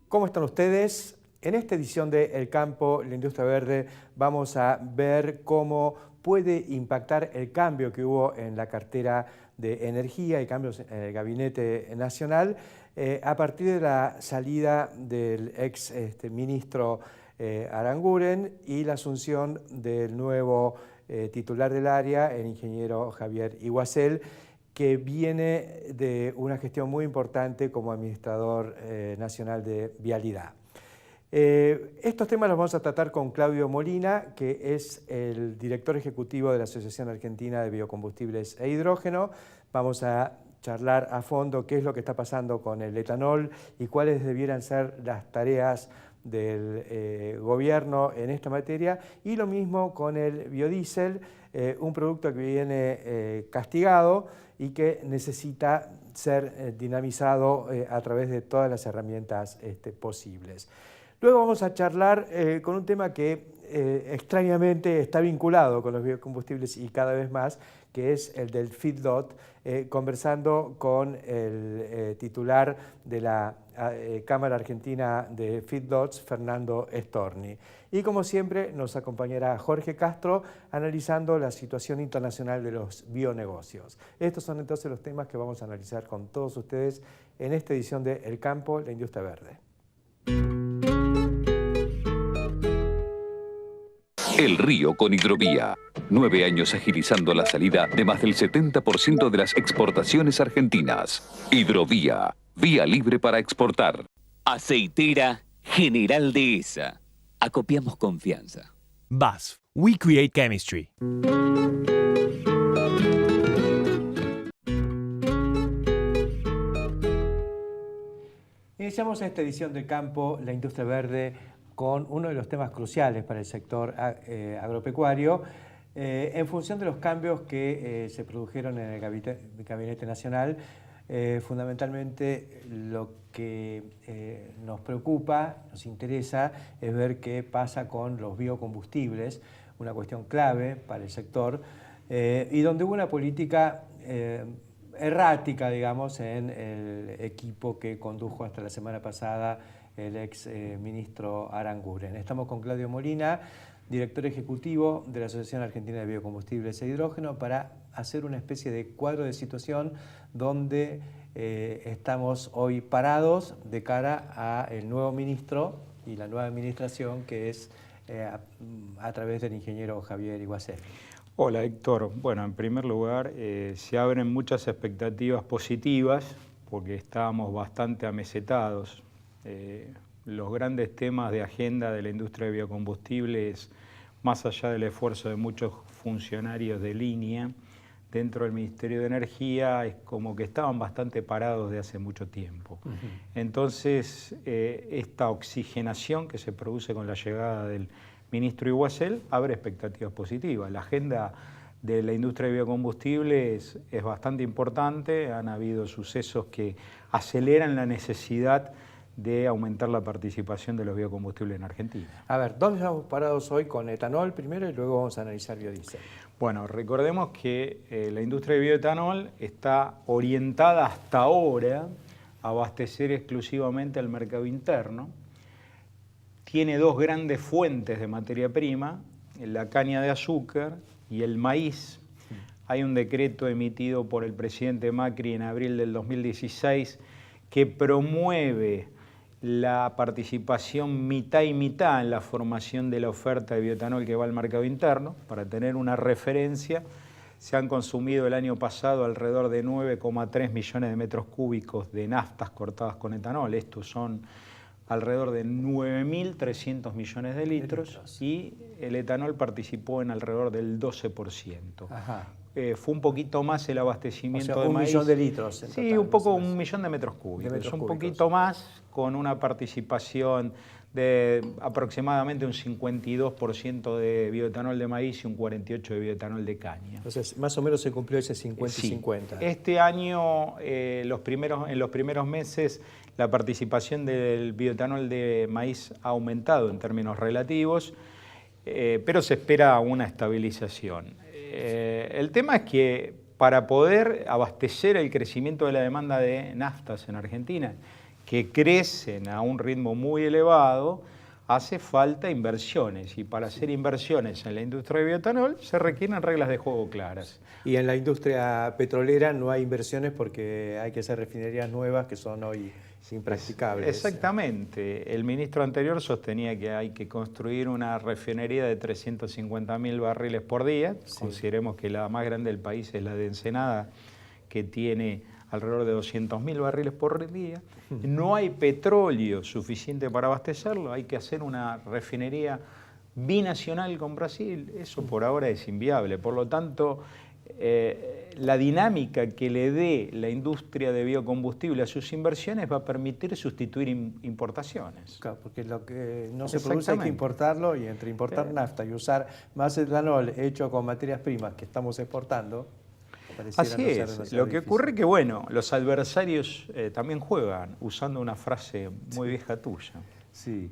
¿Cómo están ustedes? En esta edición de El Campo, la Industria Verde, vamos a ver cómo puede impactar el cambio que hubo en la cartera de energía y cambios en el Gabinete Nacional a partir de la salida del ex ministro Aranguren y la asunción del nuevo titular del área, el ingeniero Javier Iguacel, que viene de una gestión muy importante como administrador nacional de vialidad. Estos temas los vamos a tratar con Claudio Molina, que es el director ejecutivo de la Asociación Argentina de Biocombustibles e Hidrógeno. Vamos a charlar a fondo qué es lo que está pasando con el etanol y cuáles debieran ser las tareas del gobierno en esta materia, y lo mismo con el biodiesel, un producto que viene castigado y que necesita ser dinamizado a través de todas las herramientas posibles. Luego vamos a charlar con un tema que extrañamente está vinculado con los biocombustibles y cada vez más, que es el del feedlot, conversando con el titular de la Cámara Argentina de Feedlots, Fernando Storni. Y como siempre nos acompañará Jorge Castro analizando la situación internacional de los bionegocios. Estos son entonces los temas que vamos a analizar con todos ustedes en esta edición de El Campo, la Industria Verde. El Río con Hidrovía. 9 años agilizando la salida de más del 70% de las exportaciones argentinas. Hidrovía, vía libre para exportar. Aceitera General Dehesa. Acopiamos confianza. BASF. We create chemistry. Iniciamos esta edición del Campo, la Industria Verde, con uno de los temas cruciales para el sector agropecuario, en función de los cambios que se produjeron en el Gabinete Nacional. Fundamentalmente lo que nos preocupa, nos interesa, es ver qué pasa con los biocombustibles, una cuestión clave para el sector, y donde hubo una política errática, digamos, en el equipo que condujo hasta la semana pasada el ex ministro Aranguren. Estamos con Claudio Molina, director ejecutivo de la Asociación Argentina de Biocombustibles e Hidrógeno, para hacer una especie de cuadro de situación donde estamos hoy parados de cara al nuevo ministro y la nueva administración, que es a través del ingeniero Javier Iguacel. Hola, Héctor. Bueno, en primer lugar, se abren muchas expectativas positivas porque estábamos bastante amesetados. Los grandes temas de agenda de la industria de biocombustibles, más allá del esfuerzo de muchos funcionarios de línea dentro del Ministerio de Energía, es como que estaban bastante parados de hace mucho tiempo. Entonces, esta oxigenación que se produce con la llegada del ministro Iguacel abre expectativas positivas. La agenda de la industria de biocombustibles es bastante importante, han habido sucesos que aceleran la necesidad de aumentar la participación de los biocombustibles en Argentina. A ver, ¿dónde estamos parados hoy con etanol primero y luego vamos a analizar biodiesel? Bueno, recordemos que la industria de bioetanol está orientada hasta ahora a abastecer exclusivamente al mercado interno. Tiene dos grandes fuentes de materia prima, la caña de azúcar y el maíz. Hay un decreto emitido por el presidente Macri en abril del 2016 que promueve la participación mitad y mitad en la formación de la oferta de bioetanol que va al mercado interno. Para tener una referencia, se han consumido el año pasado alrededor de 9,3 millones de metros cúbicos de naftas cortadas con etanol. Estos son alrededor de 9.300 millones de litros y el etanol participó en alrededor del 12%. Fue un poquito más el abastecimiento de maíz. 1 millón de litros. En sí, total, un poco 1 millón de metros cúbicos. Un poquito más, con una participación de aproximadamente un 52% de bioetanol de maíz y un 48% de bioetanol de caña. Entonces, más o menos se cumplió ese 50 y 50. Este año, en los primeros meses, la participación del bioetanol de maíz ha aumentado en términos relativos, pero se espera una estabilización. El tema es que para poder abastecer el crecimiento de la demanda de naftas en Argentina, que crecen a un ritmo muy elevado, hace falta inversiones. Y para hacer inversiones en la industria de bioetanol se requieren reglas de juego claras. Y en la industria petrolera no hay inversiones porque hay que hacer refinerías nuevas que son hoy impracticables. Exactamente. El ministro anterior sostenía que hay que construir una refinería de 350.000 barriles por día. Sí. Consideremos que la más grande del país es la de Ensenada, que tiene alrededor de 200.000 barriles por día. No hay petróleo suficiente para abastecerlo, hay que hacer una refinería binacional con Brasil. Eso por ahora es inviable. Por lo tanto, la dinámica que le dé la industria de biocombustible a sus inversiones va a permitir sustituir importaciones. Claro, porque lo que no se produce hay que importarlo, y entre importar nafta y usar más etanol hecho con materias primas que estamos exportando, así no es. Lo que ocurre es que, bueno, los adversarios también juegan, usando una frase muy vieja tuya. Sí.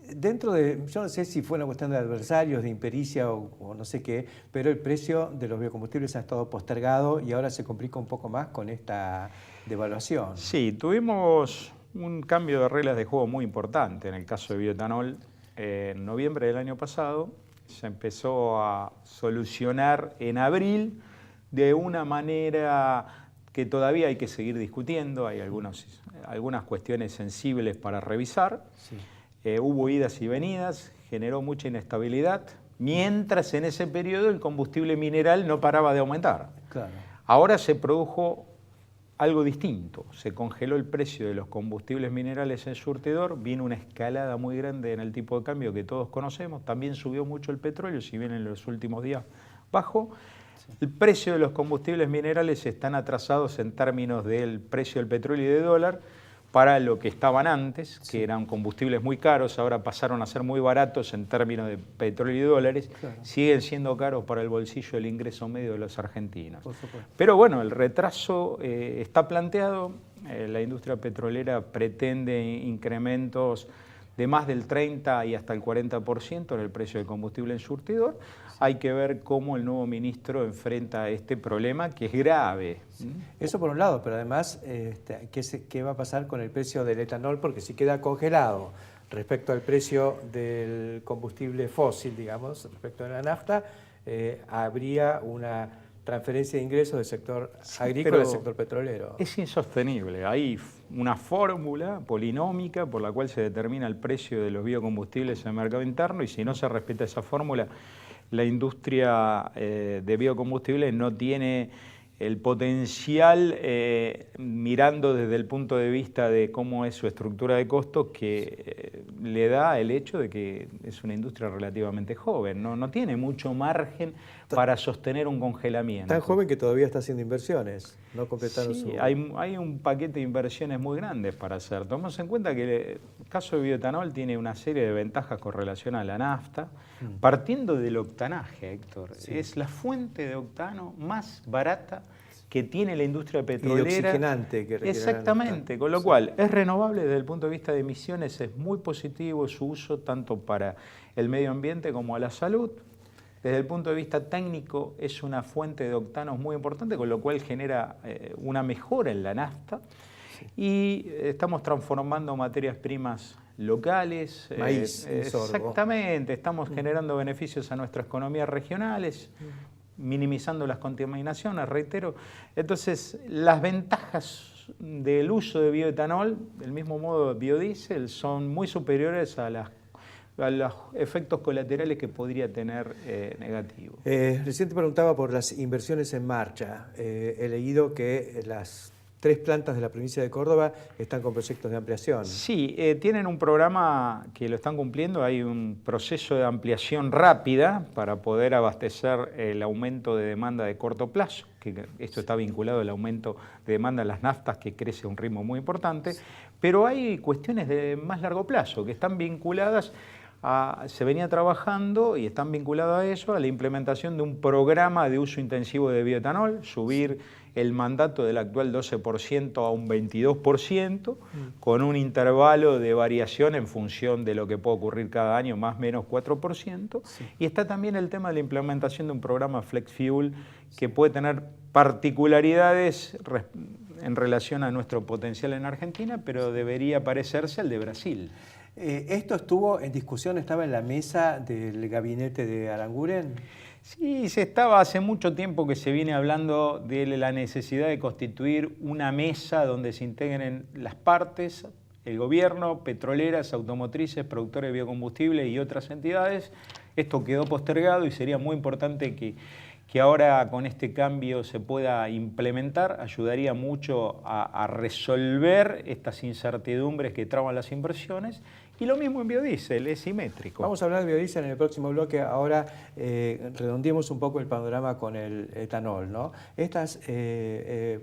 Dentro de, yo no sé si fue una cuestión de adversarios, de impericia o no sé qué, pero el precio de los biocombustibles ha estado postergado y ahora se complica un poco más con esta devaluación. Sí, tuvimos un cambio de reglas de juego muy importante en el caso de bioetanol. En noviembre del año pasado se empezó a solucionar en abril de una manera que todavía hay que seguir discutiendo. Hay algunas cuestiones sensibles para revisar. Sí. Hubo idas y venidas, generó mucha inestabilidad, mientras en ese periodo el combustible mineral no paraba de aumentar. Claro. Ahora se produjo algo distinto, se congeló el precio de los combustibles minerales en surtidor, vino una escalada muy grande en el tipo de cambio que todos conocemos, también subió mucho el petróleo, si bien en los últimos días bajó. El precio de los combustibles minerales están atrasados en términos del precio del petróleo y del dólar para lo que estaban antes, que eran combustibles muy caros, ahora pasaron a ser muy baratos en términos de petróleo y dólares, claro. Siguen siendo caros para el bolsillo del ingreso medio de los argentinos. Pero bueno, el retraso está planteado, la industria petrolera pretende incrementos de más del 30 y hasta el 40% en el precio del combustible en surtidor. Hay que ver cómo el nuevo ministro enfrenta este problema, que es grave. Eso por un lado, pero además, ¿qué va a pasar con el precio del etanol? Porque si queda congelado respecto al precio del combustible fósil, digamos, respecto a la nafta, habría una transferencia de ingresos del sector agrícola al sector petrolero. Es insostenible. Hay una fórmula polinómica por la cual se determina el precio de los biocombustibles en el mercado interno, y si no se respeta esa fórmula, la industria de biocombustibles no tiene el potencial, mirando desde el punto de vista de cómo es su estructura de costos, que le da el hecho de que es una industria relativamente joven, no tiene mucho margen para sostener un congelamiento. Tan joven que todavía está haciendo inversiones, no completaron sí, su... hay un paquete de inversiones muy grandes para hacer. Tomemos en cuenta que el caso de bioetanol tiene una serie de ventajas con relación a la nafta, partiendo del octanaje, Héctor. Sí. Es la fuente de octano más barata que tiene la industria petrolera. Y oxigenante. Que exactamente, con lo cual es renovable desde el punto de vista de emisiones, es muy positivo su uso tanto para el medio ambiente como a la salud. Desde el punto de vista técnico es una fuente de octanos muy importante, con lo cual genera una mejora en la nafta. Sí. Y estamos transformando materias primas locales. Maíz, exactamente, estamos generando beneficios a nuestras economías regionales, minimizando las contaminaciones, reitero. Entonces, las ventajas del uso de bioetanol, del mismo modo biodiesel, son muy superiores a los efectos colaterales que podría tener negativo. Recién te preguntaba por las inversiones en marcha. He leído que las 3 plantas de la provincia de Córdoba están con proyectos de ampliación. Sí, tienen un programa que lo están cumpliendo, hay un proceso de ampliación rápida para poder abastecer el aumento de demanda de corto plazo, que esto está vinculado al aumento de demanda de las naftas, que crece a un ritmo muy importante, pero hay cuestiones de más largo plazo que están vinculadas se venía trabajando y están vinculados a eso, a la implementación de un programa de uso intensivo de bioetanol, subir el mandato del actual 12% a un 22%, con un intervalo de variación en función de lo que puede ocurrir cada año, más o menos 4%. Sí. Y está también el tema de la implementación de un programa Flex Fuel que puede tener particularidades en relación a nuestro potencial en Argentina, pero debería parecerse al de Brasil. ¿Esto estuvo en discusión, estaba en la mesa del gabinete de Aranguren? Sí, hace mucho tiempo que se viene hablando de la necesidad de constituir una mesa donde se integren las partes, el gobierno, petroleras, automotrices, productores de biocombustibles y otras entidades. Esto quedó postergado y sería muy importante que ahora con este cambio se pueda implementar. Ayudaría mucho a resolver estas incertidumbres que traban las inversiones. Y lo mismo en biodiesel, es simétrico. Vamos a hablar de biodiesel en el próximo bloque. Ahora redondeemos un poco el panorama con el etanol, ¿no? Estas 3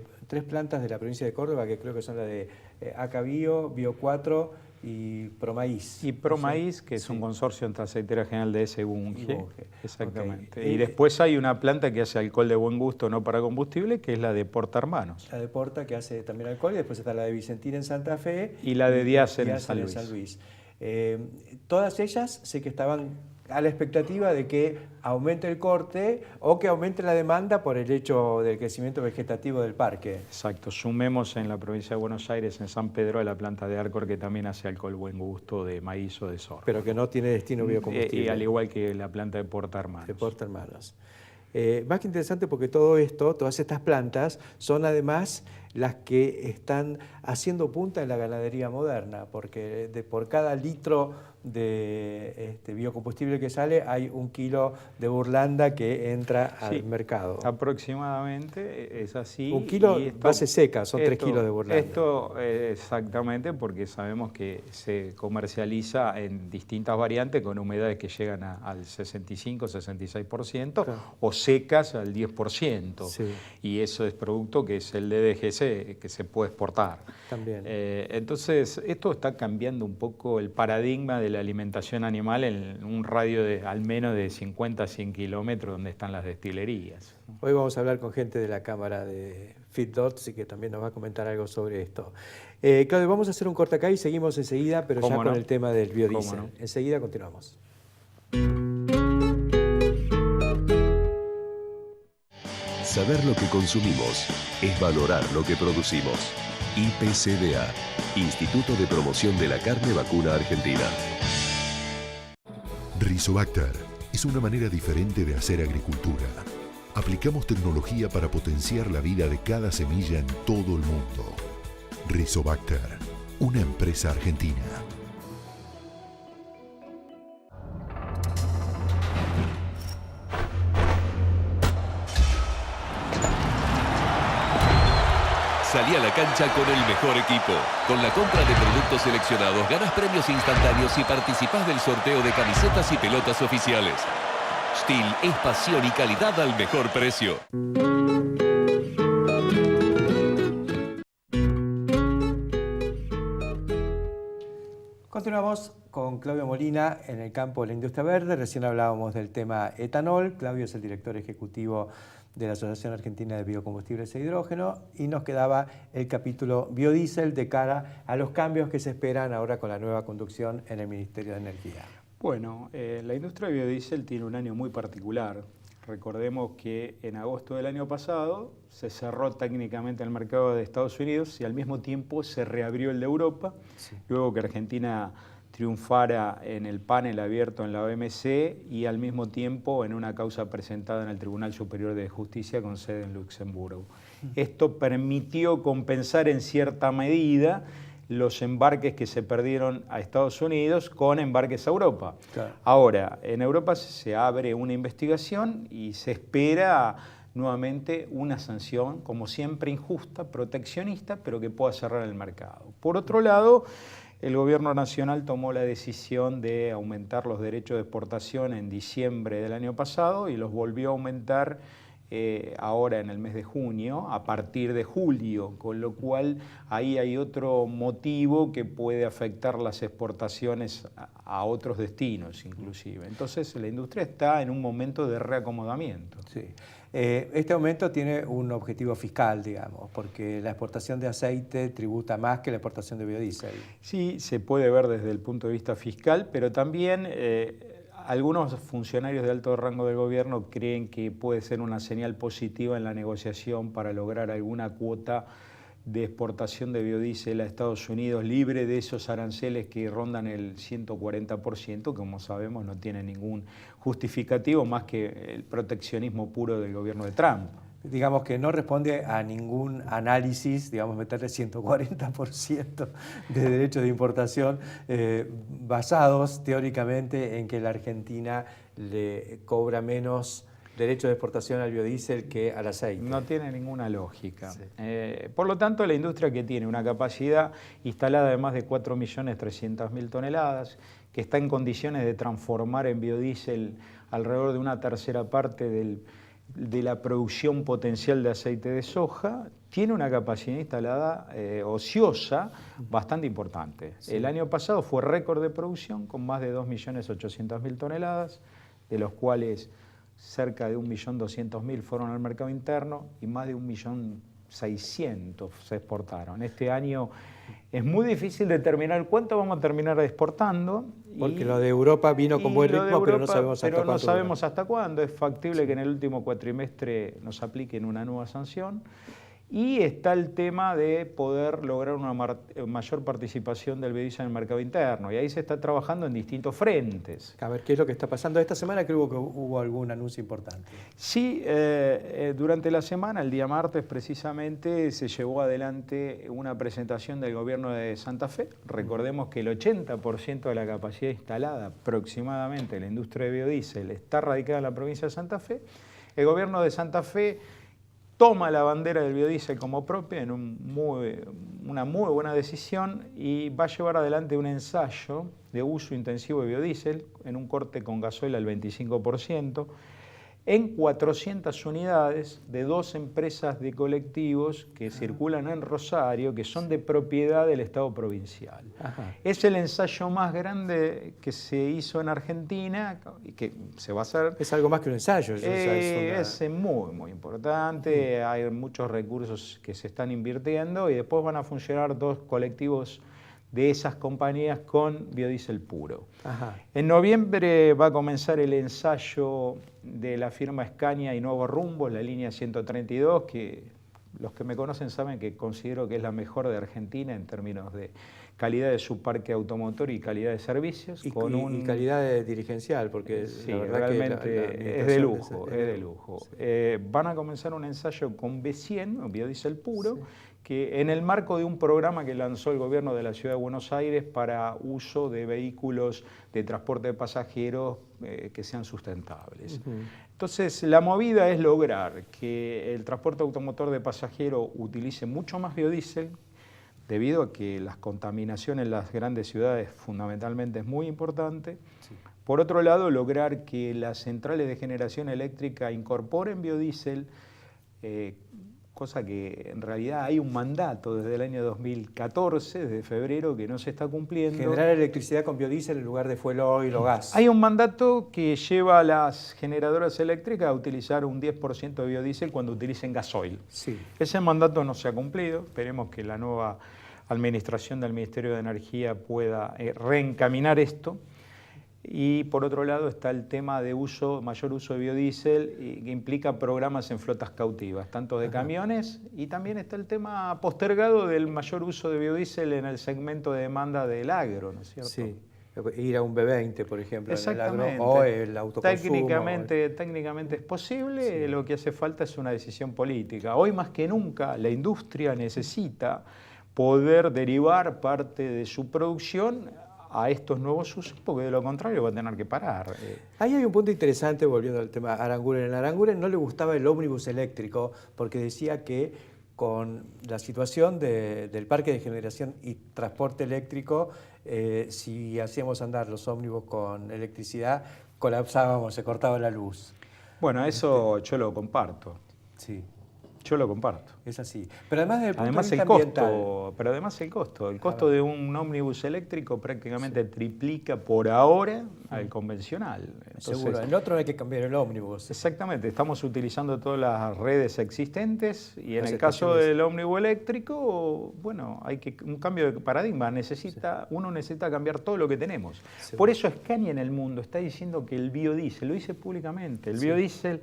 plantas de la provincia de Córdoba, que creo que son la de Acabio, Bio4 y Promaíz. Y Promaíz, que es sí, un consorcio entre Aceitera General de ese y Bunge. Exactamente. Okay. Y después hay una planta que hace alcohol de buen gusto, no para combustible, que es la de Porta Hermanos. La de Porta, que hace también alcohol, y después está la de Vicentina en Santa Fe. Y la de Diácer en San Luis. Todas ellas sé que estaban a la expectativa de que aumente el corte o que aumente la demanda por el hecho del crecimiento vegetativo del parque. Exacto. Sumemos en la provincia de Buenos Aires, en San Pedro, a la planta de Arcor, que también hace alcohol buen gusto de maíz o de sorgo. Pero que no tiene destino biocombustible. Y al igual que la planta de Porta Hermanos. De Porta Hermanos. Más que interesante porque todo esto, todas estas plantas, son además las que están haciendo punta en la ganadería moderna, porque por cada litro de biocombustible que sale hay 1 kilo de burlanda que entra al mercado. Aproximadamente es así. 1 kilo base seca, son 3 kilos de burlanda. Esto exactamente, porque sabemos que se comercializa en distintas variantes con humedades que llegan al 65-66%, claro, o secas al 10%. Sí. Y eso es producto que es el DDGC, que se puede exportar. También. Entonces, esto está cambiando un poco el paradigma de la alimentación animal en un radio de al menos de 50 a 100 kilómetros donde están las destilerías. Hoy vamos a hablar con gente de la Cámara de Feedlots y que también nos va a comentar algo sobre esto. Claudio, vamos a hacer un corte acá y seguimos enseguida, pero ya con el tema del biodiesel. No? Enseguida continuamos. Saber lo que consumimos es valorar lo que producimos. IPCBA, Instituto de Promoción de la Carne Vacuna Argentina. Rizobacter es una manera diferente de hacer agricultura. Aplicamos tecnología para potenciar la vida de cada semilla en todo el mundo. Rizobacter, una empresa argentina. Salí a la cancha con el mejor equipo. Con la compra de productos seleccionados ganas premios instantáneos y participás del sorteo de camisetas y pelotas oficiales. Stihl es pasión y calidad al mejor precio. Continuamos con Claudio Molina en el campo de la industria verde. Recién hablábamos del tema etanol. Claudio es el director ejecutivo de la Asociación Argentina de Biocombustibles e Hidrógeno, y nos quedaba el capítulo biodiesel de cara a los cambios que se esperan ahora con la nueva conducción en el Ministerio de Energía. Bueno, la industria de biodiesel tiene un año muy particular. Recordemos que en agosto del año pasado se cerró técnicamente el mercado de Estados Unidos y al mismo tiempo se reabrió el de Europa, sí, luego que Argentina triunfara en el panel abierto en la OMC y al mismo tiempo en una causa presentada en el Tribunal Superior de Justicia con sede en Luxemburgo. Esto permitió compensar en cierta medida los embarques que se perdieron a Estados Unidos con embarques a Europa. Claro. Ahora, en Europa se abre una investigación y se espera nuevamente una sanción, como siempre injusta, proteccionista, pero que pueda cerrar el mercado. Por otro lado, el gobierno nacional tomó la decisión de aumentar los derechos de exportación en diciembre del año pasado y los volvió a aumentar ahora en el mes de junio, a partir de julio, con lo cual ahí hay otro motivo que puede afectar las exportaciones a otros destinos inclusive. Entonces la industria está en un momento de reacomodamiento. Sí. Este aumento tiene un objetivo fiscal, digamos, porque la exportación de aceite tributa más que la exportación de biodiesel. Sí, se puede ver desde el punto de vista fiscal, pero también algunos funcionarios de alto rango del gobierno creen que puede ser una señal positiva en la negociación para lograr alguna cuota de exportación de biodiesel a Estados Unidos libre de esos aranceles que rondan el 140%, que como sabemos no tiene ningún justificativo más que el proteccionismo puro del gobierno de Trump. Digamos que no responde a ningún análisis, digamos, meterle 140% de derechos de importación basados teóricamente en que la Argentina le cobra menos derechos de exportación al biodiesel que al aceite. No tiene ninguna lógica. Sí. Por lo tanto, la industria, que tiene una capacidad instalada de más de 4.300.000 toneladas, que está en condiciones de transformar en biodiesel alrededor de una tercera parte de la producción potencial de aceite de soja, tiene una capacidad instalada ociosa bastante importante. Sí. El año pasado fue récord de producción con más de 2.800.000 toneladas, de los cuales cerca de 1.200.000 fueron al mercado interno y más de 1.600.000 se exportaron. Este año es muy difícil determinar cuánto vamos a terminar exportando. Porque lo de Europa vino con buen ritmo, pero no sabemos hasta cuándo. No sabemos hasta cuándo. Es factible que en el último cuatrimestre nos apliquen una nueva sanción. Y está el tema de poder lograr una mayor participación del biodiesel en el mercado interno. Y ahí se está trabajando en distintos frentes. A ver, ¿qué es lo que está pasando? Esta semana creo que hubo algún anuncio importante. Sí, durante la semana, el día martes precisamente, se llevó adelante una presentación del gobierno de Santa Fe. Recordemos que el 80% de la capacidad instalada aproximadamente en la industria de biodiesel está radicada en la provincia de Santa Fe. El gobierno de Santa Fe toma la bandera del biodiesel como propia en una muy buena decisión y va a llevar adelante un ensayo de uso intensivo de biodiesel en un corte con gasoil al 25%, en 400 unidades de 2 empresas de colectivos que circulan en Rosario, que son de propiedad del Estado provincial. Ajá. Es el ensayo más grande que se hizo en Argentina y que se va a hacer. Es algo más que un ensayo. Es muy importante, hay muchos recursos que se están invirtiendo y después van a funcionar 2 colectivos de esas compañías con biodiesel puro. Ajá. En noviembre va a comenzar el ensayo de la firma Scania y Nuevo Rumbo, la línea 132, que los que me conocen saben que considero que es la mejor de Argentina en términos de calidad de su parque automotor y calidad de servicios. Y calidad de dirigencial, porque sí, la verdad realmente que es de lujo. Es de lujo. Sí. Van a comenzar un ensayo con B100, un biodiesel puro, sí, que en el marco de un programa que lanzó el gobierno de la Ciudad de Buenos Aires para uso de vehículos de transporte de pasajeros que sean sustentables. Entonces, la movida es lograr que el transporte automotor de pasajeros utilice mucho más biodiesel, debido a que la contaminación en las grandes ciudades fundamentalmente es muy importante. Sí. Por otro lado, lograr que las centrales de generación eléctrica incorporen biodiesel, cosa que en realidad hay un mandato desde el año 2014, desde febrero, que no se está cumpliendo. Generar electricidad con biodiesel en lugar de fuel oil o gas. Hay un mandato que lleva a las generadoras eléctricas a utilizar un 10% de biodiesel cuando utilicen gasoil. Sí. Ese mandato no se ha cumplido. Esperemos que la nueva administración del Ministerio de Energía pueda reencaminar esto. Y por otro lado está el tema de mayor uso de biodiesel, que implica programas en flotas cautivas, tanto de camiones, y también está el tema postergado del mayor uso de biodiesel en el segmento de demanda del agro, ¿no es cierto? Sí, ir a un B20, por ejemplo, en el agro, o el autoconsumo. Técnicamente es posible, sí. Lo que hace falta es una decisión política. Hoy más que nunca la industria necesita poder derivar parte de su producción a estos nuevos usos, porque de lo contrario va a tener que parar. Ahí hay un punto interesante, volviendo al tema Aranguren. A Aranguren no le gustaba el ómnibus eléctrico porque decía que con la situación del parque de generación y transporte eléctrico, si hacíamos andar los ómnibus con electricidad, colapsábamos, se cortaba la luz. Bueno, eso yo lo comparto. Sí. Yo lo comparto. Es así. Pero además del punto de vista ambiental. Pero además el costo de un ómnibus eléctrico prácticamente triplica por ahora al convencional. Entonces, seguro, el otro no hay que cambiar el ómnibus. Exactamente, estamos utilizando todas las redes existentes y en el caso del ómnibus eléctrico, bueno, hay un cambio de paradigma. Uno necesita cambiar todo lo que tenemos. Seguro. Por eso Scania en el mundo está diciendo que el biodiesel, lo dice públicamente, el biodiesel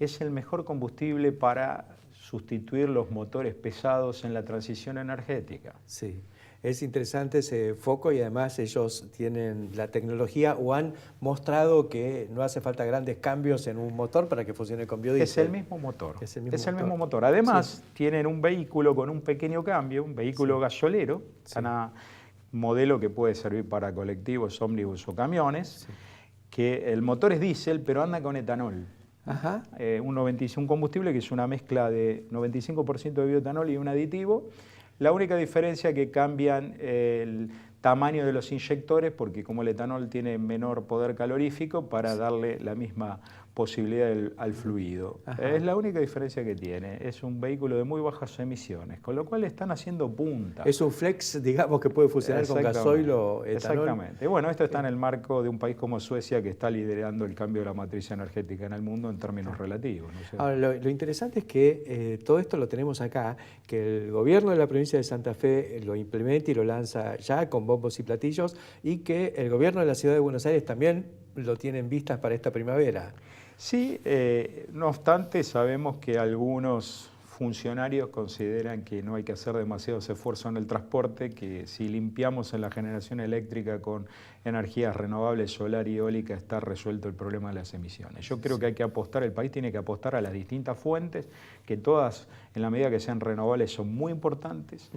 es el mejor combustible para sustituir los motores pesados en la transición energética. Sí. Es interesante ese foco y además ellos tienen la tecnología o han mostrado que no hace falta grandes cambios en un motor para que funcione con biodiesel. Es el mismo motor. Es el mismo motor. Además, tienen un vehículo con un pequeño cambio, un vehículo gasolero, modelo que puede servir para colectivos, ómnibus o camiones, que el motor es diésel, pero anda con etanol. Ajá. Un combustible que es una mezcla de 95% de bioetanol y un aditivo. La única diferencia es que cambian el tamaño de los inyectores, porque como el etanol tiene menor poder calorífico, para darle la misma posibilidad al fluido. Ajá. Es la única diferencia que tiene. Es un vehículo de muy bajas emisiones, con lo cual están haciendo punta. Es un flex, digamos, que puede funcionar con gasoil o etanol. Exactamente. Bueno, esto está en el marco de un país como Suecia, que está liderando el cambio de la matriz energética en el mundo en términos relativos, ¿no? O sea, ahora, lo interesante es que todo esto lo tenemos acá, que el gobierno de la provincia de Santa Fe lo implementa y lo lanza ya con bombos y platillos, y que el gobierno de la ciudad de Buenos Aires también lo tiene en vistas para esta primavera. Sí, no obstante, sabemos que algunos funcionarios consideran que no hay que hacer demasiados esfuerzos en el transporte, que si limpiamos en la generación eléctrica con energías renovables, solar y eólica, está resuelto el problema de las emisiones. Yo creo que hay que apostar, el país tiene que apostar a las distintas fuentes, que todas, en la medida que sean renovables, son muy importantes.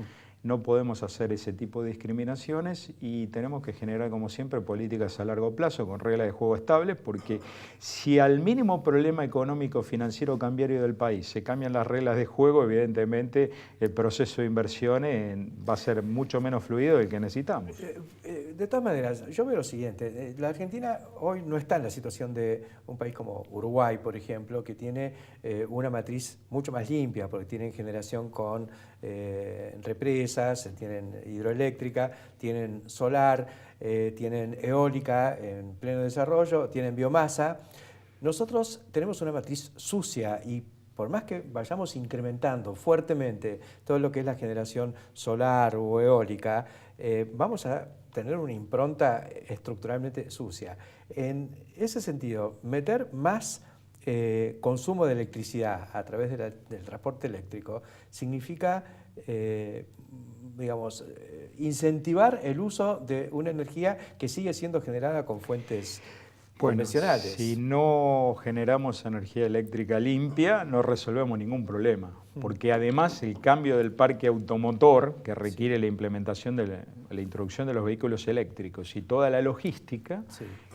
No podemos hacer ese tipo de discriminaciones y tenemos que generar, como siempre, políticas a largo plazo con reglas de juego estables, porque si al mínimo problema económico, financiero, cambiario del país se cambian las reglas de juego, evidentemente el proceso de inversiones va a ser mucho menos fluido del que necesitamos. De todas maneras, yo veo lo siguiente, la Argentina hoy no está en la situación de un país como Uruguay, por ejemplo, que tiene una matriz mucho más limpia, porque tienen generación con represas, tienen hidroeléctrica, tienen solar, tienen eólica en pleno desarrollo, tienen biomasa. Nosotros tenemos una matriz sucia y por más que vayamos incrementando fuertemente todo lo que es la generación solar o eólica, vamos a tener una impronta estructuralmente sucia. En ese sentido, meter más consumo de electricidad a través del transporte eléctrico significa, digamos, incentivar el uso de una energía que sigue siendo generada con fuentes convencionales. Si no generamos energía eléctrica limpia, no resolvemos ningún problema, porque además el cambio del parque automotor, que requiere la implementación de la introducción de los vehículos eléctricos y toda la logística,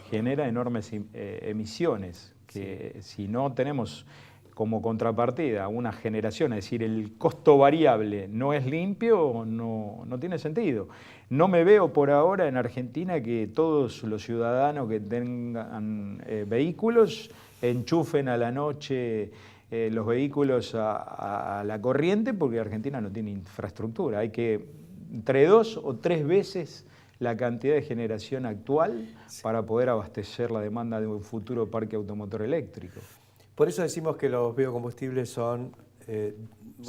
genera enormes emisiones, que si no tenemos como contrapartida una generación, es decir, el costo variable no es limpio, no tiene sentido. No me veo por ahora en Argentina que todos los ciudadanos que tengan vehículos enchufen a la noche los vehículos a la corriente, porque Argentina no tiene infraestructura. Hay que entre 2 o 3 veces la cantidad de generación actual para poder abastecer la demanda de un futuro parque automotor eléctrico. Por eso decimos que los biocombustibles son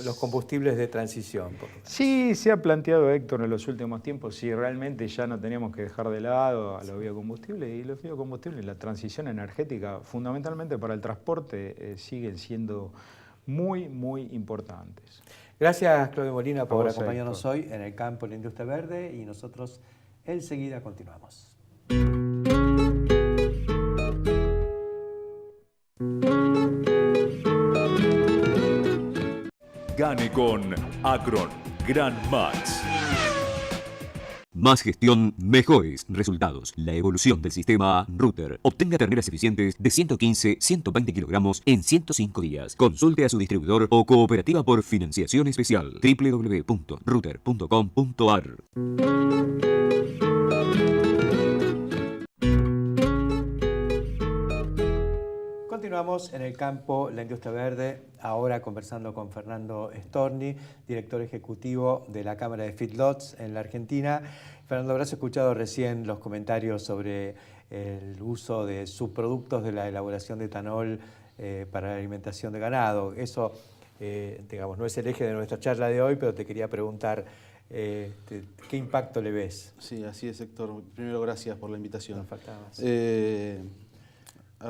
los combustibles de transición. Sí, se ha planteado, Héctor, en los últimos tiempos si realmente ya no teníamos que dejar de lado a los biocombustibles, y los biocombustibles, la transición energética, fundamentalmente para el transporte, siguen siendo muy, muy importantes. Gracias, Claudio Molina, por acompañarnos hoy en el campo de la industria verde, y nosotros enseguida continuamos. Gane con Acron Gran Max. Más gestión, mejores resultados. La evolución del sistema Router. Obtenga terneras eficientes de 115-120 kilogramos en 105 días. Consulte a su distribuidor o cooperativa por financiación especial. www.router.com.ar. Continuamos en el campo La Industria Verde, ahora conversando con Fernando Storni, director ejecutivo de la Cámara de Feedlots en la Argentina. Fernando, habrás escuchado recién los comentarios sobre el uso de subproductos de la elaboración de etanol para la alimentación de ganado. Eso, digamos, no es el eje de nuestra charla de hoy, pero te quería preguntar, ¿qué impacto le ves? Sí, así es, Héctor. Primero, gracias por la invitación. No faltaba más. A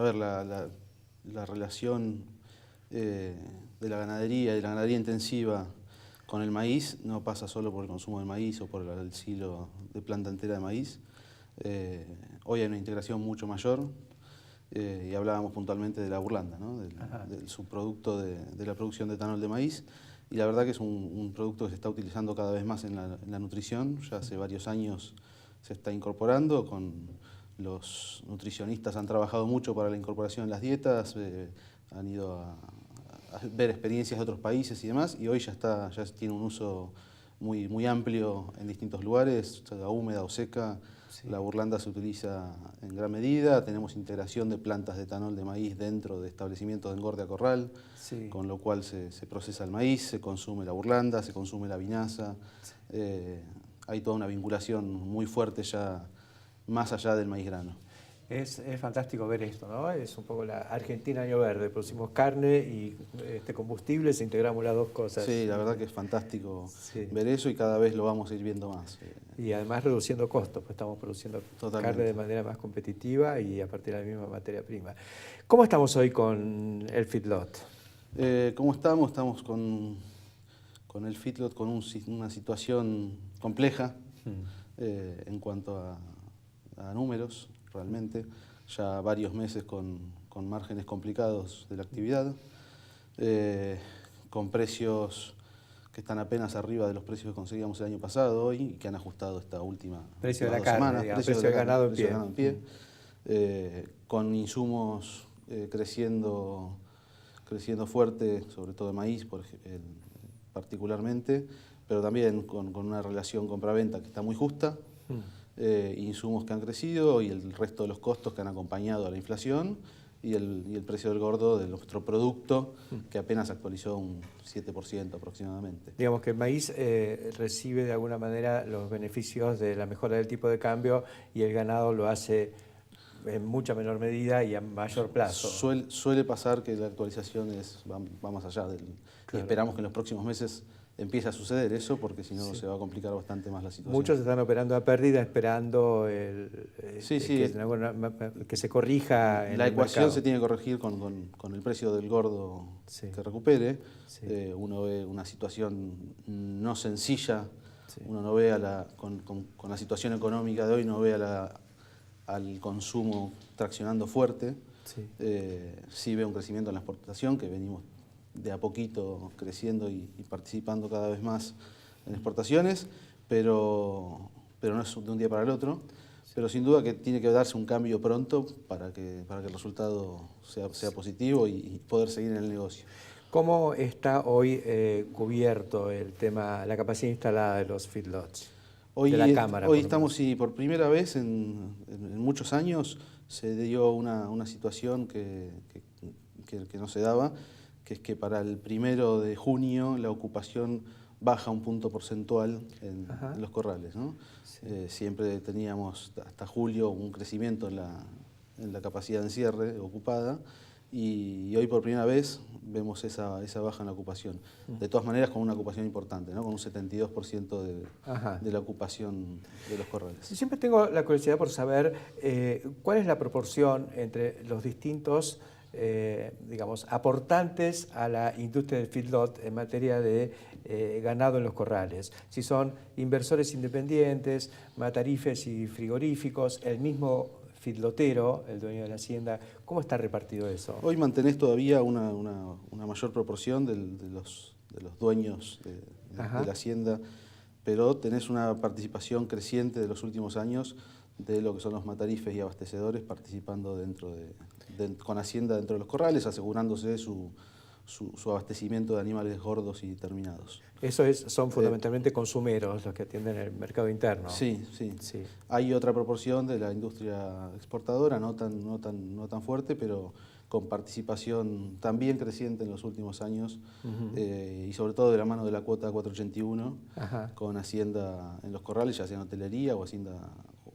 ver, la relación de la ganadería intensiva con el maíz no pasa solo por el consumo del maíz o por el silo de planta entera de maíz. Hoy hay una integración mucho mayor y hablábamos puntualmente de la burlanda, ¿no? del subproducto de la producción de etanol de maíz. Y la verdad que es un producto que se está utilizando cada vez más en la nutrición. Ya hace varios años se está incorporando. Los nutricionistas han trabajado mucho para la incorporación en las dietas, han ido a ver experiencias de otros países y demás, y hoy ya tiene un uso muy amplio en distintos lugares, sea húmeda o seca. Sí. La burlanda se utiliza en gran medida, tenemos integración de plantas de etanol de maíz dentro de establecimientos de engorde a corral, sí. Con lo cual se procesa el maíz, se consume la burlanda, se consume la vinaza. Sí. Hay toda una vinculación muy fuerte ya más allá del maíz grano. Es fantástico ver esto, ¿no? Es un poco la Argentina año verde. Producimos carne y combustibles, integramos las dos cosas. Sí, la verdad que es fantástico ver eso y cada vez lo vamos a ir viendo más. Y además reduciendo costos, pues estamos produciendo carne de manera más competitiva y a partir de la misma materia prima. ¿Cómo estamos hoy con el feedlot? ¿Cómo estamos? Estamos con el feedlot con una situación compleja en cuanto a números. Realmente, ya varios meses con márgenes complicados de la actividad, con precios que están apenas arriba de los precios que conseguíamos el año pasado hoy y que han ajustado esta última precio de la carne, digamos, precio de ganado en pie, con insumos creciendo fuerte, sobre todo de maíz particularmente, pero también con una relación compra-venta que está muy justa. Insumos que han crecido y el resto de los costos que han acompañado a la inflación y el precio del gordo de nuestro producto que apenas actualizó un 7% aproximadamente. Digamos que el maíz recibe de alguna manera los beneficios de la mejora del tipo de cambio y el ganado lo hace en mucha menor medida y a mayor plazo. Suele pasar que la actualización va más allá del... Claro. Y esperamos que en los próximos meses empiece a suceder eso, porque si no se va a complicar bastante más la situación. Muchos están operando a pérdida esperando que se corrija en la ecuación mercado. Se tiene que corregir con el precio del gordo que recupere. Sí. Uno ve una situación no sencilla, uno no ve con la situación económica de hoy, no ve al consumo traccionando fuerte. Sí ve un crecimiento en la exportación, que venimos de a poquito creciendo y participando cada vez más en exportaciones, pero no es de un día para el otro. Pero sin duda que tiene que darse un cambio pronto para que el resultado sea positivo y poder seguir en el negocio. ¿Cómo está hoy cubierto el tema, la capacidad instalada de los feedlots? Hoy estamos, por primera vez en muchos años se dio una situación que no se daba, que es que para el 1 de junio la ocupación baja un punto porcentual en los corrales, ¿no? Sí. Siempre teníamos hasta julio un crecimiento en la capacidad de encierre ocupada y hoy por primera vez vemos esa baja en la ocupación. De todas maneras con una ocupación importante, ¿no? Con un 72% de la ocupación de los corrales. Siempre tengo la curiosidad por saber cuál es la proporción entre los distintos digamos, aportantes a la industria del feedlot en materia de ganado en los corrales. Si son inversores independientes, matarifes y frigoríficos, el mismo feedlotero, el dueño de la hacienda, ¿cómo está repartido eso? Hoy mantenés todavía una mayor proporción de los dueños de la hacienda, pero tenés una participación creciente de los últimos años de lo que son los matarifes y abastecedores participando con Hacienda dentro de los corrales, asegurándose su abastecimiento de animales gordos y terminados. Eso son fundamentalmente consumeros los que atienden el mercado interno. Sí. Hay otra proporción de la industria exportadora, no tan fuerte, pero con participación también creciente en los últimos años, y sobre todo de la mano de la cuota 481, con Hacienda en los corrales, ya sea en hotelería o Hacienda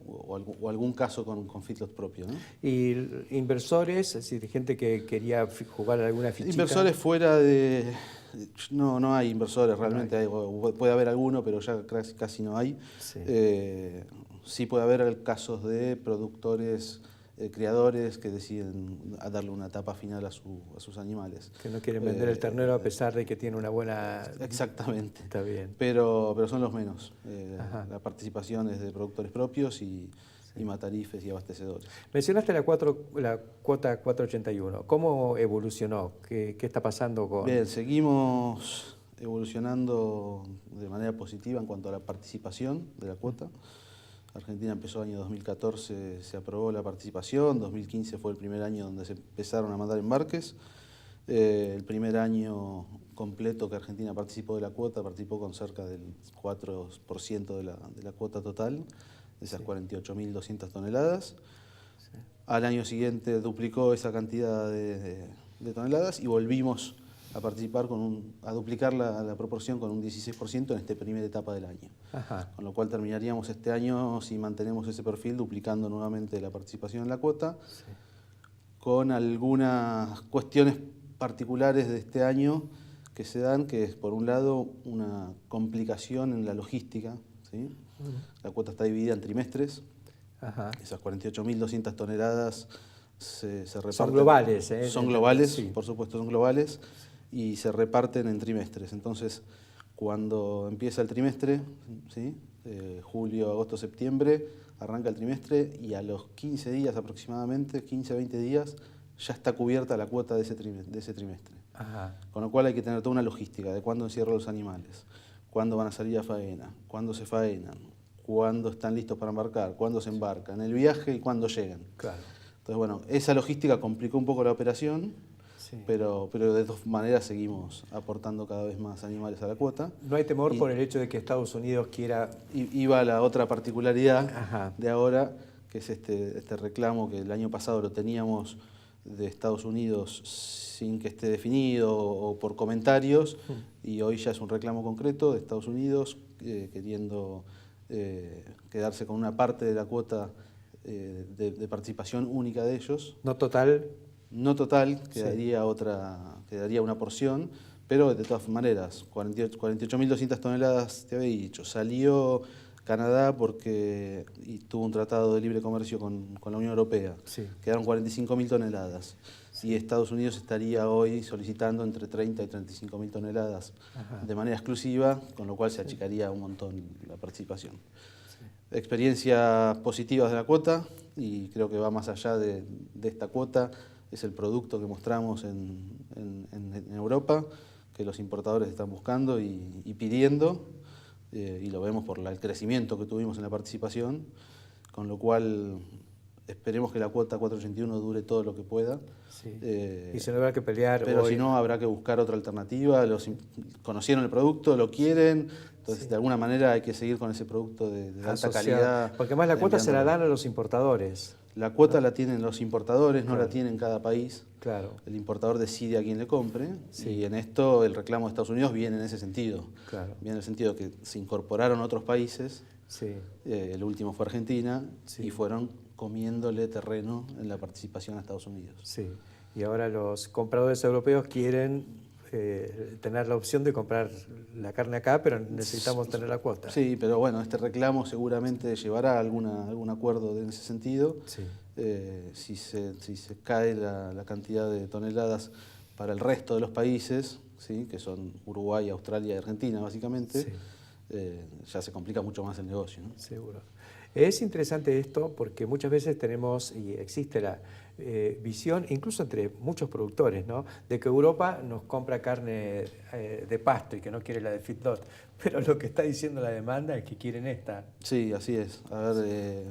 o algún caso con feedlot propio, ¿no? ¿Y inversores, es decir, gente que quería jugar alguna fichita? Inversores fuera de... No hay inversores realmente, puede haber alguno, pero ya casi no hay. Sí puede haber casos de productores criadores que deciden darle una etapa final a sus animales. Que no quieren vender el ternero a pesar de que tiene una buena... Exactamente. Está bien. Pero son los menos. La participación es de productores propios y matarifes y abastecedores. Mencionaste la cuota 481. ¿Cómo evolucionó? ¿Qué está pasando con...? Bien, seguimos evolucionando de manera positiva en cuanto a la participación de la cuota. Argentina empezó el año 2014, se aprobó la participación, 2015 fue el primer año donde se empezaron a mandar embarques. El primer año completo que Argentina participó de la cuota, participó con cerca del 4% de la cuota total, de esas 48.200 toneladas. Sí. Al año siguiente duplicó esa cantidad de toneladas y volvimos a participar a duplicar la proporción con un 16% en esta primera etapa del año. Ajá. Con lo cual terminaríamos este año, si mantenemos ese perfil, duplicando nuevamente la participación en la cuota, sí, con algunas cuestiones particulares de este año que se dan, que es por un lado una complicación en la logística, ¿sí? La cuota está dividida en trimestres. Ajá. Esas 48.200 toneladas se reparten. Son globales, ¿eh? Son globales, sí, por supuesto son globales, y se reparten en trimestres. Entonces, cuando empieza el trimestre, ¿sí? Julio, agosto, septiembre, arranca el trimestre y a los 15 días aproximadamente, 15 a 20 días, ya está cubierta la cuota de ese trimestre. Ajá. Con lo cual hay que tener toda una logística de cuándo encierro los animales, cuándo van a salir a faena, cuándo se faenan, cuándo están listos para embarcar, cuándo se embarcan, el viaje y cuándo llegan. Claro. Entonces, bueno, esa logística complicó un poco la operación, sí, pero de todas maneras seguimos aportando cada vez más animales a la cuota. ¿No hay temor por el hecho de que Estados Unidos quiera...? Iba la otra particularidad, ajá, de ahora, que es este reclamo que el año pasado lo teníamos de Estados Unidos sin que esté definido o por comentarios, y hoy ya es un reclamo concreto de Estados Unidos queriendo quedarse con una parte de la cuota de participación única de ellos. ¿No total? No total, quedaría, sí, quedaría una porción, pero de todas maneras, 48.200 toneladas, te había dicho, salió Canadá porque tuvo un tratado de libre comercio con la Unión Europea, sí, quedaron 45.000 toneladas, sí, y Estados Unidos estaría hoy solicitando entre 30 y 35.000 toneladas, ajá, de manera exclusiva, con lo cual se achicaría un montón la participación. Sí. Experiencias positivas de la cuota, y creo que va más allá de esta cuota, es el producto que mostramos en Europa, que los importadores están buscando y pidiendo, y lo vemos por el crecimiento que tuvimos en la participación, con lo cual esperemos que la cuota 481 dure todo lo que pueda. Sí. Y si no habrá que pelear. Pero si no, habrá que buscar otra alternativa. Conocieron el producto, lo quieren, entonces sí, de alguna manera hay que seguir con ese producto de alta calidad. Porque además la cuota se la dan a los importadores. La cuota la tienen los importadores, no, claro, la tienen cada país. Claro. El importador decide a quién le compre, sí, y en esto el reclamo de Estados Unidos viene en ese sentido. Claro. Viene en el sentido que se incorporaron otros países, sí, el último fue Argentina, sí, y fueron comiéndole terreno en la participación a Estados Unidos. Sí, y ahora los compradores europeos quieren tener la opción de comprar la carne acá, pero necesitamos tener la cuota. Sí, pero bueno, este reclamo seguramente llevará a algún acuerdo en ese sentido. Sí. Si se cae la cantidad de toneladas para el resto de los países, ¿sí?, que son Uruguay, Australia y Argentina básicamente, sí, ya se complica mucho más el negocio, ¿no? Seguro. Es interesante esto porque muchas veces tenemos, y existe la visión, incluso entre muchos productores, ¿no?, de que Europa nos compra carne de pasto y que no quiere la de feedlot, pero lo que está diciendo la demanda es que quieren esta. Sí, así es. A ver,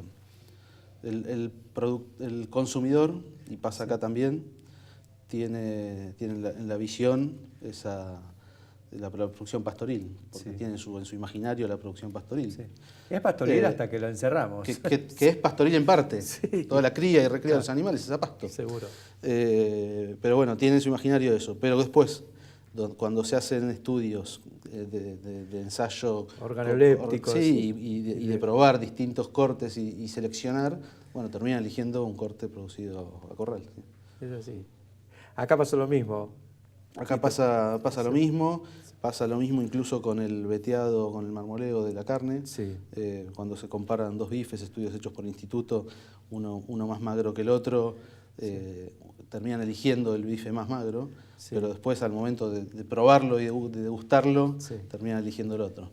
el consumidor, y pasa acá también, tiene en la visión la producción pastoril, porque sí, tiene en su imaginario la producción pastoril. Sí. Es pastoril hasta que lo encerramos. Que es pastoril en parte. Sí. Toda la cría y recría, claro, de los animales es a pasto. Seguro. Pero bueno, tiene en su imaginario eso. Pero después, cuando se hacen estudios de ensayo organolépticos, sí, y de probar distintos cortes y seleccionar, bueno, terminan eligiendo un corte producido a corral. ¿Sí? Es así. Acá pasó lo mismo. Acá pasa lo mismo. Pasa lo mismo incluso con el veteado, con el marmoleo de la carne. Sí. Cuando se comparan dos bifes, estudios hechos por instituto, uno más magro que el otro, terminan eligiendo el bife más magro, pero después al momento de probarlo y de degustarlo, terminan eligiendo el otro,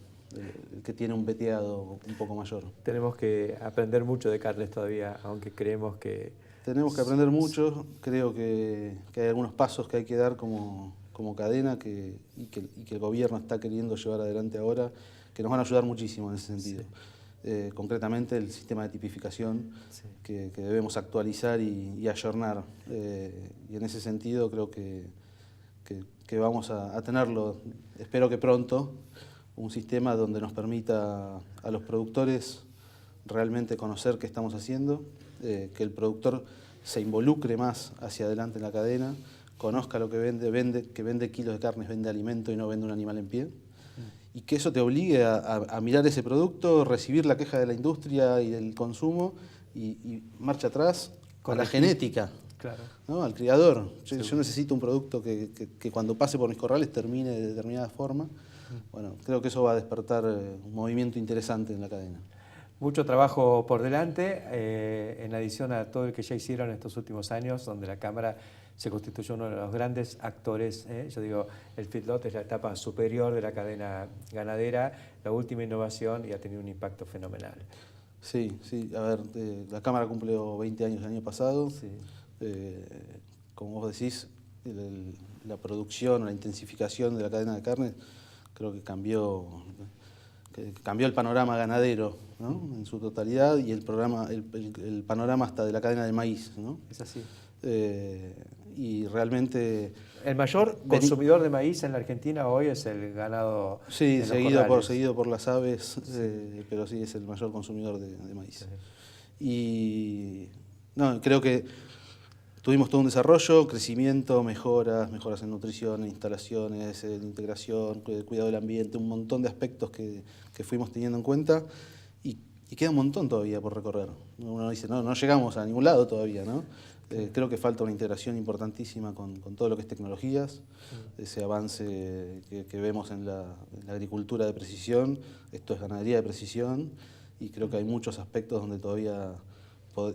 el que tiene un veteado un poco mayor. Tenemos que aprender mucho de carnes todavía, aunque creemos que... Tenemos que aprender mucho, creo que hay algunos pasos que hay que dar como cadena y que el gobierno está queriendo llevar adelante ahora, que nos van a ayudar muchísimo en ese sentido. Concretamente el sistema de tipificación que debemos actualizar y ayornar. Y en ese sentido creo que vamos a tenerlo, espero que pronto, un sistema donde nos permita a los productores realmente conocer qué estamos haciendo, que el productor se involucre más hacia adelante en la cadena, conozca lo que que vende kilos de carnes, vende alimento y no vende un animal en pie, y que eso te obligue a mirar ese producto, recibir la queja de la industria y del consumo y marcha atrás con la genética, ¿no? Al criador. Yo necesito un producto que cuando pase por mis corrales termine de determinada forma. Bueno, creo que eso va a despertar un movimiento interesante en la cadena. Mucho trabajo por delante, en adición a todo el que ya hicieron en estos últimos años, donde la Cámara se constituyó uno de los grandes actores. Yo digo, el feedlot es la etapa superior de la cadena ganadera, la última innovación, y ha tenido un impacto fenomenal. Sí, a ver, la Cámara cumplió 20 años el año pasado. Como vos decís, la producción, la intensificación de la cadena de carne, creo que cambió el panorama ganadero, ¿no? En su totalidad, y el panorama hasta de la cadena de maíz, ¿no? Es así. Y realmente... El mayor consumidor de maíz en la Argentina hoy es el ganado. Sí, seguido por las aves, pero sí es el mayor consumidor de maíz. Y no, creo que tuvimos todo un desarrollo, crecimiento, mejoras en nutrición, en instalaciones, en integración, cuidado del ambiente, un montón de aspectos que fuimos teniendo en cuenta, y queda un montón todavía por recorrer. Uno dice, no llegamos a ningún lado todavía, ¿no? Creo que falta una integración importantísima con todo lo que es tecnologías, ese avance que vemos en la agricultura de precisión, esto es ganadería de precisión, y creo que hay muchos aspectos donde todavía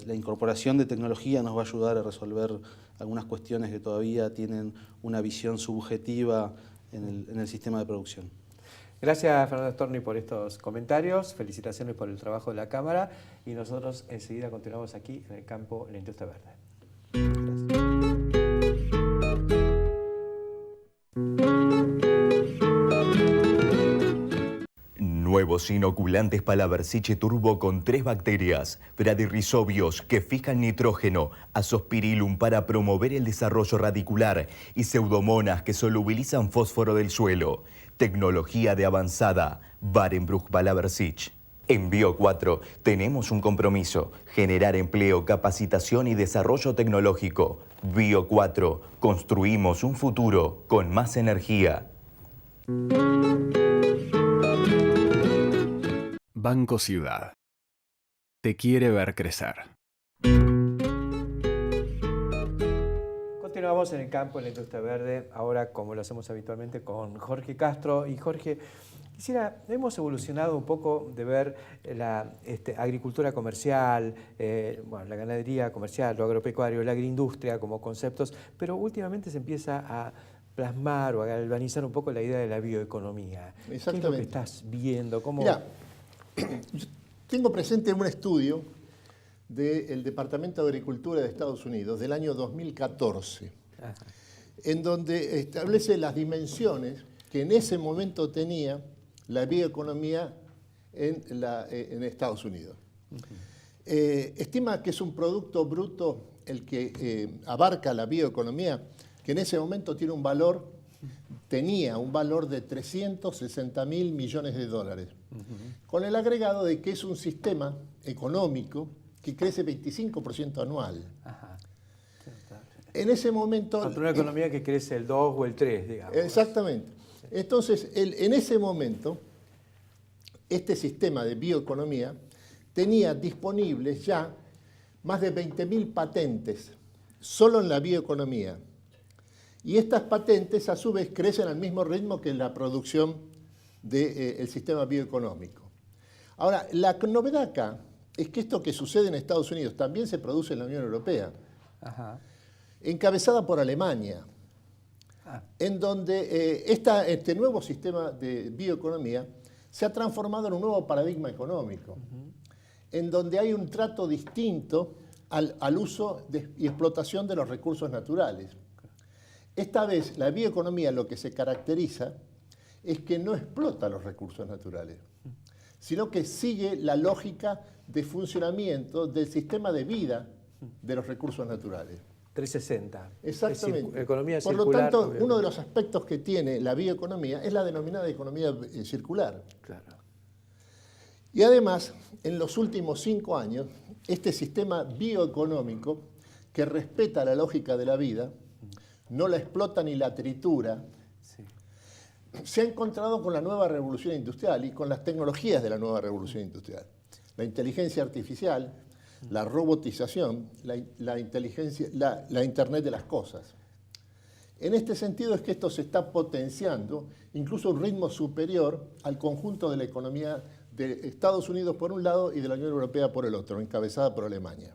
la incorporación de tecnología nos va a ayudar a resolver algunas cuestiones que todavía tienen una visión subjetiva en el sistema de producción. Gracias, Fernando Storni, por estos comentarios. Felicitaciones por el trabajo de la Cámara, y nosotros enseguida continuamos aquí en el campo La Industria Verde. Nuevos inoculantes Palaversiche Turbo con 3 bacterias, bradyrizobios que fijan nitrógeno, azospirillum para promover el desarrollo radicular y pseudomonas que solubilizan fósforo del suelo. Tecnología de avanzada, Barenbruch Palaversiche. En Bio4 tenemos un compromiso, generar empleo, capacitación y desarrollo tecnológico. Bio4, construimos un futuro con más energía. Banco Ciudad. Te quiere ver crecer. Continuamos en el campo, en la industria verde, ahora como lo hacemos habitualmente con Jorge Castro. Y Jorge, hemos evolucionado un poco de ver la agricultura comercial, la ganadería comercial, lo agropecuario, la agroindustria como conceptos, pero últimamente se empieza a plasmar o a galvanizar un poco la idea de la bioeconomía. Exactamente. ¿Qué es lo que estás viendo? ¿Cómo... Mirá, yo tengo presente un estudio del Departamento de Agricultura de Estados Unidos del año 2014, en donde establece las dimensiones que en ese momento tenía la bioeconomía en Estados Unidos. Estima que es un producto bruto el que abarca la bioeconomía, que en ese momento tenía un valor de 360.000 millones de dólares, con el agregado de que es un sistema económico que crece 25% anual. En ese momento... Contra una economía que crece el 2 o el 3, digamos. Exactamente. Entonces, en ese momento, este sistema de bioeconomía tenía disponibles ya más de 20.000 patentes solo en la bioeconomía. Y estas patentes, a su vez, crecen al mismo ritmo que la producción del sistema bioeconómico. Ahora, la novedad acá es que esto que sucede en Estados Unidos también se produce en la Unión Europea, encabezada por Alemania, en donde este nuevo sistema de bioeconomía se ha transformado en un nuevo paradigma económico, en donde hay un trato distinto al uso y explotación de los recursos naturales. Esta vez, la bioeconomía lo que se caracteriza es que no explota los recursos naturales, sino que sigue la lógica de funcionamiento del sistema de vida de los recursos naturales. 360. Exactamente. Economía Por circular. lo tanto, uno de los aspectos que tiene la bioeconomía es la denominada economía circular. Claro. Y además, en los últimos 5 años, este sistema bioeconómico que respeta la lógica de la vida, no la explota ni la tritura, se ha encontrado con la nueva revolución industrial y con las tecnologías de la nueva revolución industrial. La inteligencia artificial, la robotización, la Internet de las cosas. En este sentido es que esto se está potenciando, incluso a un ritmo superior al conjunto de la economía de Estados Unidos por un lado y de la Unión Europea por el otro, encabezada por Alemania.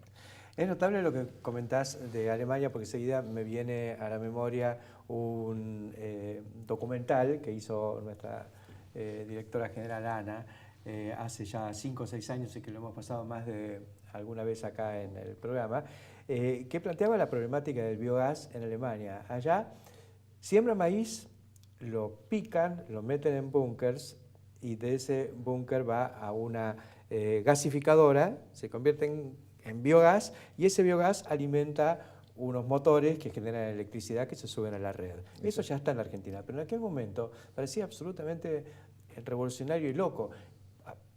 Es notable lo que comentás de Alemania porque enseguida me viene a la memoria un documental que hizo nuestra directora general Ana hace ya 5 o 6 años y que lo hemos pasado más de alguna vez acá en el programa, que planteaba la problemática del biogás en Alemania. Allá siembran maíz, lo pican, lo meten en búnkers y de ese búnker va a una gasificadora, se convierte en biogás y ese biogás alimenta unos motores que generan electricidad que se suben a la red. Eso ya está en la Argentina, pero en aquel momento parecía absolutamente revolucionario y loco.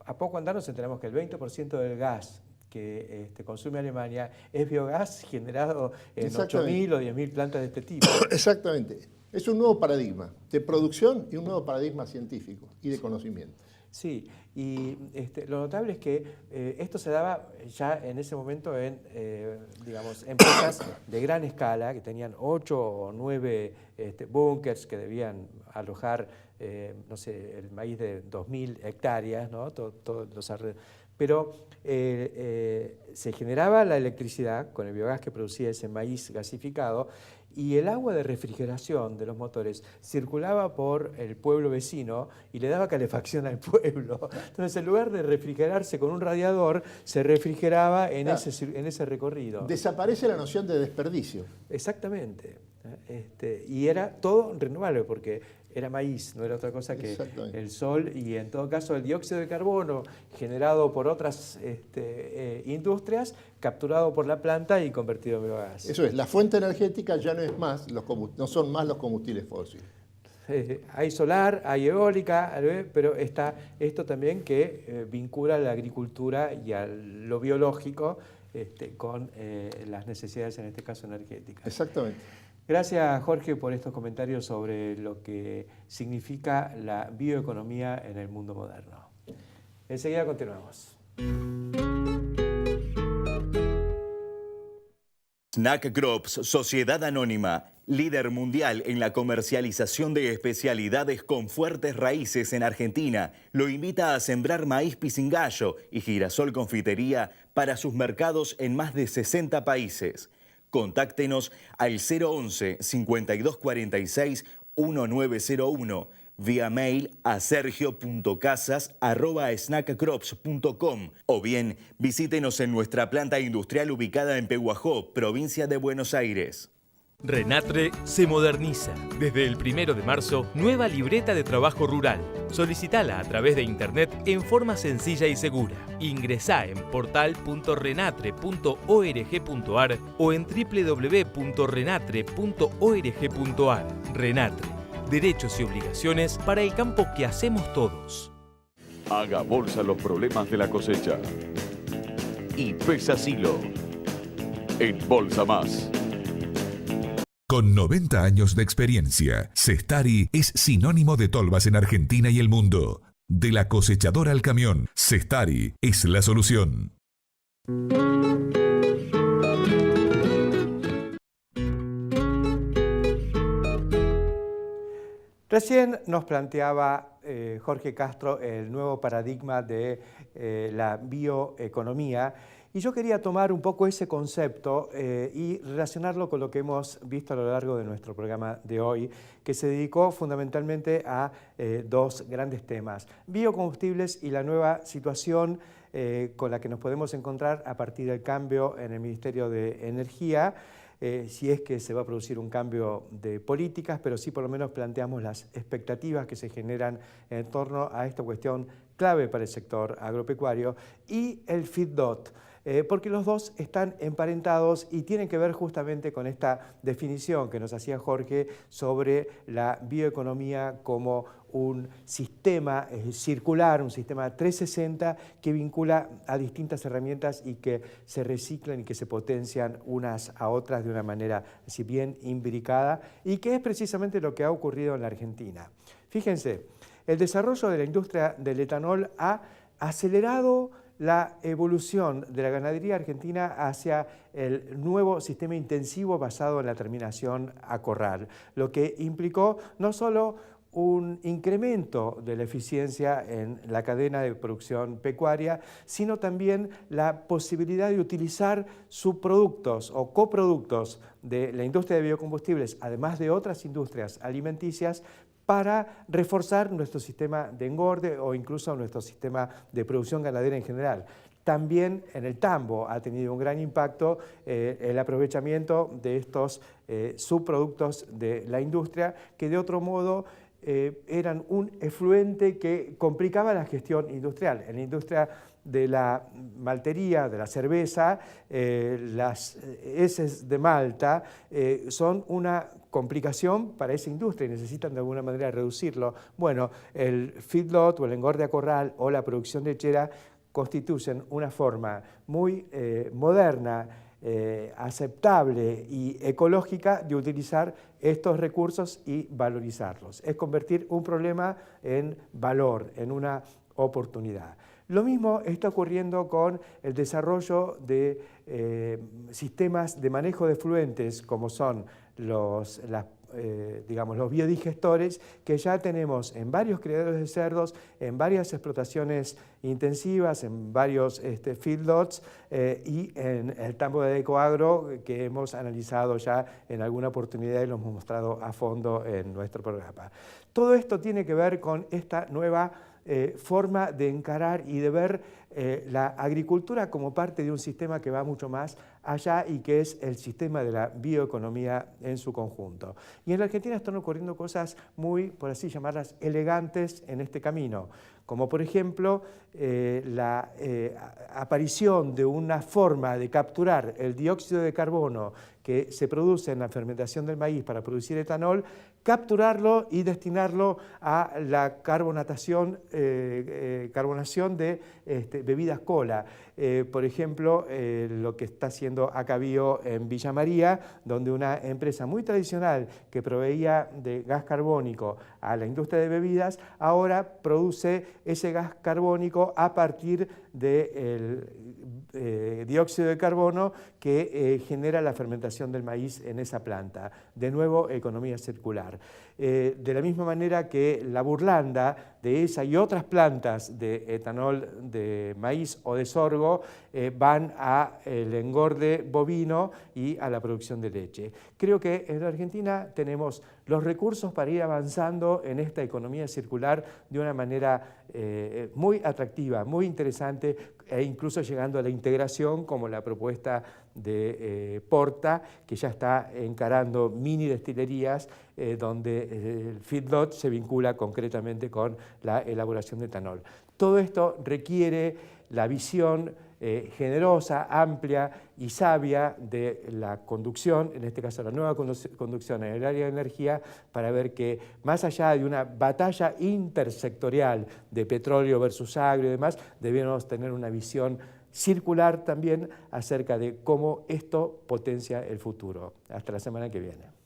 A poco andar nos enteramos que el 20% del gas que consume Alemania es biogás generado en 8.000 o 10.000 plantas de este tipo. Exactamente. Es un nuevo paradigma de producción y un nuevo paradigma científico y de conocimiento. Sí, y lo notable es que esto se daba ya en ese momento en digamos, empresas de gran escala que tenían 8 o 9 búnkers que debían alojar, no sé, el maíz de 2.000 hectáreas, ¿no? Pero se generaba la electricidad con el biogás que producía ese maíz gasificado y el agua de refrigeración de los motores circulaba por el pueblo vecino y le daba calefacción al pueblo. Entonces, en lugar de refrigerarse con un radiador, se refrigeraba en, claro, ese recorrido. Desaparece la noción de desperdicio. Exactamente. Y era todo renovable porque era maíz, no era otra cosa que el sol y en todo caso el dióxido de carbono generado por otras industrias, capturado por la planta y convertido en biogás. Eso es, la fuente energética ya no son más los combustibles fósiles. Hay solar, hay eólica, pero está esto también que vincula a la agricultura y a lo biológico con las necesidades, en este caso energéticas. Exactamente. Gracias, Jorge, por estos comentarios sobre lo que significa la bioeconomía en el mundo moderno. Enseguida continuamos. Snack Crops, Sociedad Anónima, líder mundial en la comercialización de especialidades con fuertes raíces en Argentina, lo invita a sembrar maíz pisingallo y girasol confitería para sus mercados en más de 60 países. Contáctenos al 011 5246 1901, vía mail a sergio.casas@snackcrops.com o bien visítenos en nuestra planta industrial ubicada en Pehuajó, provincia de Buenos Aires. Renatre se moderniza. Desde el 1 de marzo, nueva libreta de trabajo rural. Solicitala a través de internet en forma sencilla y segura. Ingresá en portal.renatre.org.ar o en www.renatre.org.ar. Renatre. Derechos y obligaciones para el campo que hacemos todos. Haga bolsa los problemas de la cosecha. Y Pesa Silo. En Bolsa Más. Con 90 años de experiencia, Cestari es sinónimo de tolvas en Argentina y el mundo. De la cosechadora al camión, Cestari es la solución. Recién nos planteaba Jorge Castro el nuevo paradigma de la bioeconomía y yo quería tomar un poco ese concepto y relacionarlo con lo que hemos visto a lo largo de nuestro programa de hoy, que se dedicó fundamentalmente a dos grandes temas: biocombustibles y la nueva situación con la que nos podemos encontrar a partir del cambio en el Ministerio de Energía. Si es que se va a producir un cambio de políticas, pero sí por lo menos planteamos las expectativas que se generan en torno a esta cuestión clave para el sector agropecuario, y el feedlot, porque los dos están emparentados y tienen que ver justamente con esta definición que nos hacía Jorge sobre la bioeconomía como un sistema circular, un sistema 360 que vincula a distintas herramientas y que se reciclan y que se potencian unas a otras de una manera, si bien imbricada, y que es precisamente lo que ha ocurrido en la Argentina. Fíjense, el desarrollo de la industria del etanol ha acelerado la evolución de la ganadería argentina hacia el nuevo sistema intensivo basado en la terminación a corral, lo que implicó no solo un incremento de la eficiencia en la cadena de producción pecuaria, sino también la posibilidad de utilizar subproductos o coproductos de la industria de biocombustibles, además de otras industrias alimenticias, para reforzar nuestro sistema de engorde o incluso nuestro sistema de producción ganadera en general. También en el tambo ha tenido un gran impacto el aprovechamiento de estos subproductos de la industria, que de otro modo eran un efluente que complicaba la gestión industrial. En la industria de la maltería, de la cerveza, las heces de malta son una complicación para esa industria y necesitan de alguna manera reducirlo. Bueno, el feedlot o el engorde a corral o la producción lechera constituyen una forma muy moderna, aceptable y ecológica de utilizar estos recursos y valorizarlos. Es convertir un problema en valor, en una oportunidad. Lo mismo está ocurriendo con el desarrollo de sistemas de manejo de efluentes, como son los biodigestores, que ya tenemos en varios criaderos de cerdos, en varias explotaciones intensivas, en varios feedlots y en el tambo de Ecoagro, que hemos analizado ya en alguna oportunidad y lo hemos mostrado a fondo en nuestro programa. Todo esto tiene que ver con esta nueva forma de encarar y de ver la agricultura como parte de un sistema que va mucho más allá y que es el sistema de la bioeconomía en su conjunto. Y en la Argentina están ocurriendo cosas muy, por así llamarlas, elegantes en este camino, como por ejemplo la aparición de una forma de capturar el dióxido de carbono que se produce en la fermentación del maíz para producir etanol, capturarlo y destinarlo a la carbonación de bebidas cola. Por ejemplo, lo que está haciendo Acabio en Villa María, donde una empresa muy tradicional que proveía de gas carbónico a la industria de bebidas, ahora produce ese gas carbónico a partir del dióxido de carbono que genera la fermentación del maíz en esa planta. De nuevo, economía circular. De la misma manera que la burlanda de esa y otras plantas de etanol de maíz o de sorgo van al engorde bovino y a la producción de leche. Creo que en la Argentina tenemos los recursos para ir avanzando en esta economía circular de una manera muy atractiva, muy interesante, e incluso llegando a la integración, como la propuesta de Porta, que ya está encarando mini destilerías donde el feedlot se vincula concretamente con la elaboración de etanol. Todo esto requiere la visión generosa, amplia y sabia de la conducción, en este caso la nueva conducción en el área de energía, para ver que más allá de una batalla intersectorial de petróleo versus agro y demás, debemos tener una visión circular también acerca de cómo esto potencia el futuro. Hasta la semana que viene.